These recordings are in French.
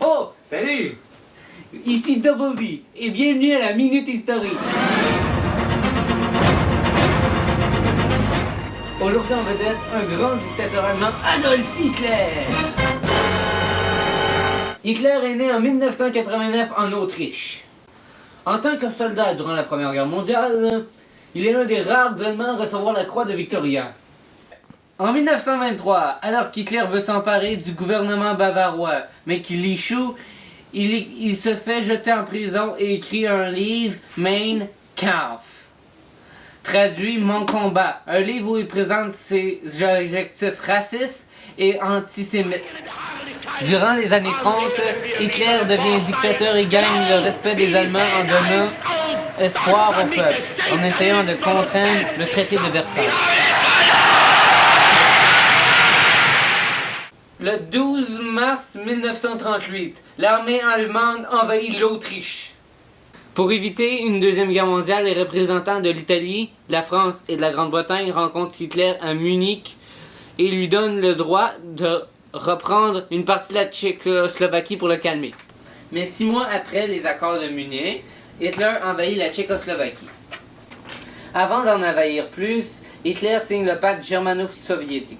Oh, salut! Ici Double B et bienvenue à la Minute Historique. Aujourd'hui en vedette, un grand dictateur allemand, Adolf Hitler. Hitler est né en 1989 en Autriche. En tant que soldat durant la Première Guerre mondiale, il est l'un des rares Allemands à recevoir la croix de Victoria. En 1923, alors qu'Hitler veut s'emparer du gouvernement bavarois, mais qu'il échoue, il se fait jeter en prison et écrit un livre, Mein Kampf. Traduit Mon combat, un livre où il présente ses objectifs racistes et antisémites. Durant les années 30, Hitler devient dictateur et gagne le respect des Allemands en donnant espoir au peuple, en essayant de contraindre le traité de Versailles. Le 12 mars 1938, l'armée allemande envahit l'Autriche. Pour éviter une deuxième guerre mondiale, les représentants de l'Italie, de la France et de la Grande-Bretagne rencontrent Hitler à Munich et lui donnent le droit de reprendre une partie de la Tchécoslovaquie pour le calmer. Mais 6 mois après les accords de Munich, Hitler envahit la Tchécoslovaquie. Avant d'en envahir plus, Hitler signe le pacte germano-soviétique.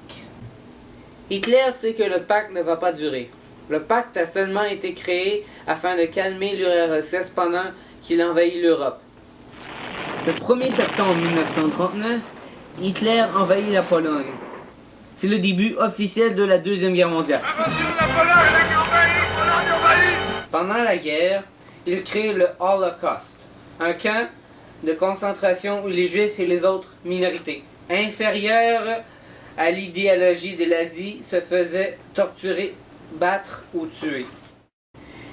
Hitler sait que le pacte ne va pas durer. Le pacte a seulement été créé afin de calmer l'URSS pendant qu'il envahit l'Europe. Le 1er septembre 1939, Hitler envahit la Pologne. C'est le début officiel de la Deuxième Guerre mondiale. Pendant la guerre, il crée le Holocauste, un camp de concentration où les Juifs et les autres minorités inférieures à l'idéologie de l'Asie se faisaient torturer, battre ou tuer.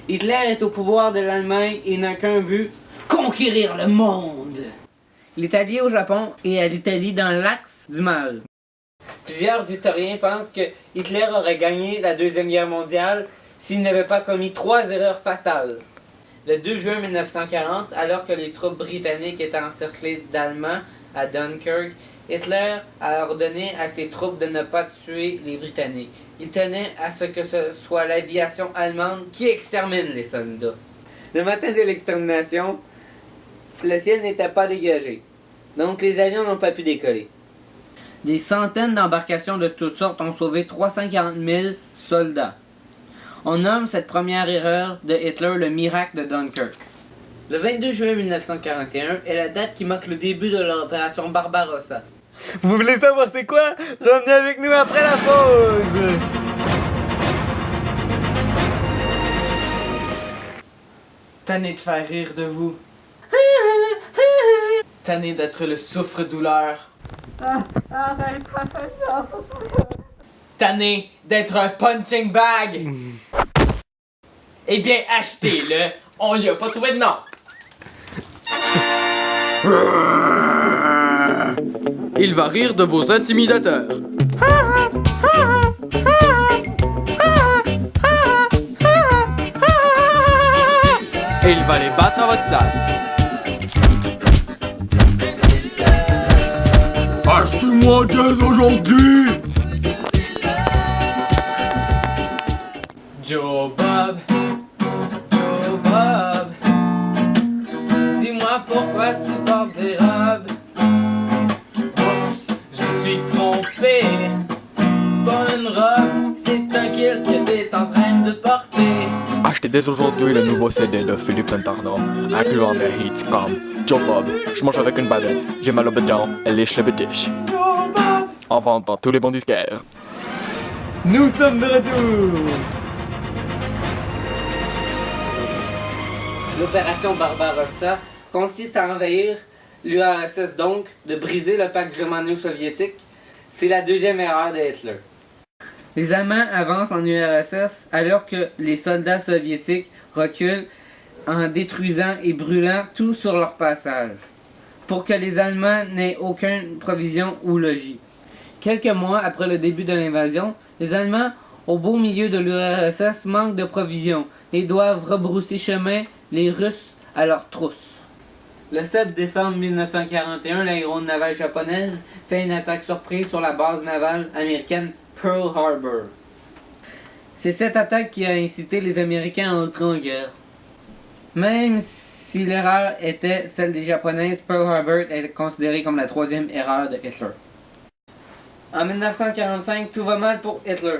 Hitler est au pouvoir de l'Allemagne et n'a qu'un but, conquérir le monde. Il est allié au Japon et à l'Italie dans l'axe du mal. Plusieurs historiens pensent que Hitler aurait gagné la Deuxième Guerre mondiale s'il n'avait pas commis 3 erreurs fatales. Le 2 juin 1940, alors que les troupes britanniques étaient encerclées d'Allemands à Dunkirk, Hitler a ordonné à ses troupes de ne pas tuer les Britanniques. Il tenait à ce que ce soit l'aviation allemande qui extermine les soldats. Le matin de l'extermination, le ciel n'était pas dégagé, donc les avions n'ont pas pu décoller. Des centaines d'embarcations de toutes sortes ont sauvé 340 000 soldats. On nomme cette première erreur de Hitler le miracle de Dunkirk. Le 22 juin 1941 est la date qui marque le début de l'opération Barbarossa. Vous voulez savoir c'est quoi? Revenez avec nous après la pause! Tanné de faire rire de vous. Tanné d'être le souffre-douleur. Tanné d'être un punching bag. Eh bien, achetez-le. On lui a pas trouvé de nom. Il va rire de vos intimidateurs. Et il va les battre à votre place. Achetez-moi dès aujourd'hui. Joe Bob, dis-moi pourquoi tu portes des robes. Oups, je me suis trompé. C'est pas une robe, c'est un kilt que t'es en train de porter. Achetez dès aujourd'hui le nouveau CD de Philippe Tantarno, incluant des hits comme Joe Bob, je mange avec une bavette, j'ai mal au bedon, elle lèche le bétiche. En vente dans tous les bons disquaires. Nous sommes de retour! L'opération Barbarossa consiste à envahir l'URSS, donc de briser le pacte germano-soviétique. C'est la deuxième erreur de Hitler. Les Allemands avancent en URSS alors que les soldats soviétiques reculent en détruisant et brûlant tout sur leur passage, pour que les Allemands n'aient aucune provision ou logis. Quelques mois après le début de l'invasion, les Allemands, au beau milieu de l'URSS, manquent de provisions et doivent rebrousser chemin les Russes à leur trousse. Le 7 décembre 1941, l'aéronave navale japonaise fait une attaque surprise sur la base navale américaine Pearl Harbor. C'est cette attaque qui a incité les Américains à entrer en guerre. Même si l'erreur était celle des Japonaises, Pearl Harbor est considérée comme la troisième erreur de Hitler. En 1945, tout va mal pour Hitler.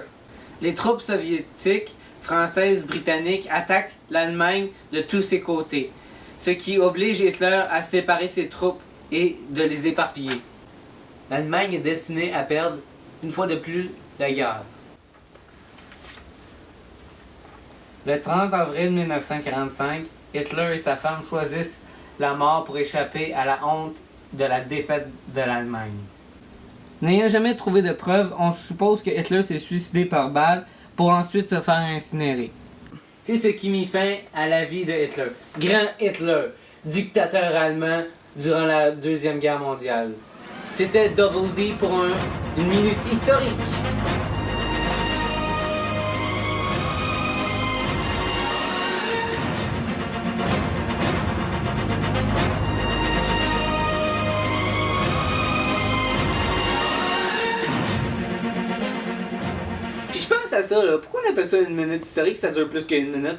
Les troupes soviétiques, françaises, britanniques attaquent l'Allemagne de tous ses côtés, ce qui oblige Hitler à séparer ses troupes et de les éparpiller. L'Allemagne est destinée à perdre, une fois de plus, la guerre. Le 30 avril 1945, Hitler et sa femme choisissent la mort pour échapper à la honte de la défaite de l'Allemagne. N'ayant jamais trouvé de preuves, on suppose que Hitler s'est suicidé par balle pour ensuite se faire incinérer. C'est ce qui mit fin à la vie de Hitler. Grand Hitler, dictateur allemand durant la Deuxième Guerre mondiale. C'était Double D pour une minute historique. Puis je pense à ça, là. Pourquoi on appelle ça une minute historique si ça dure plus qu'une minute?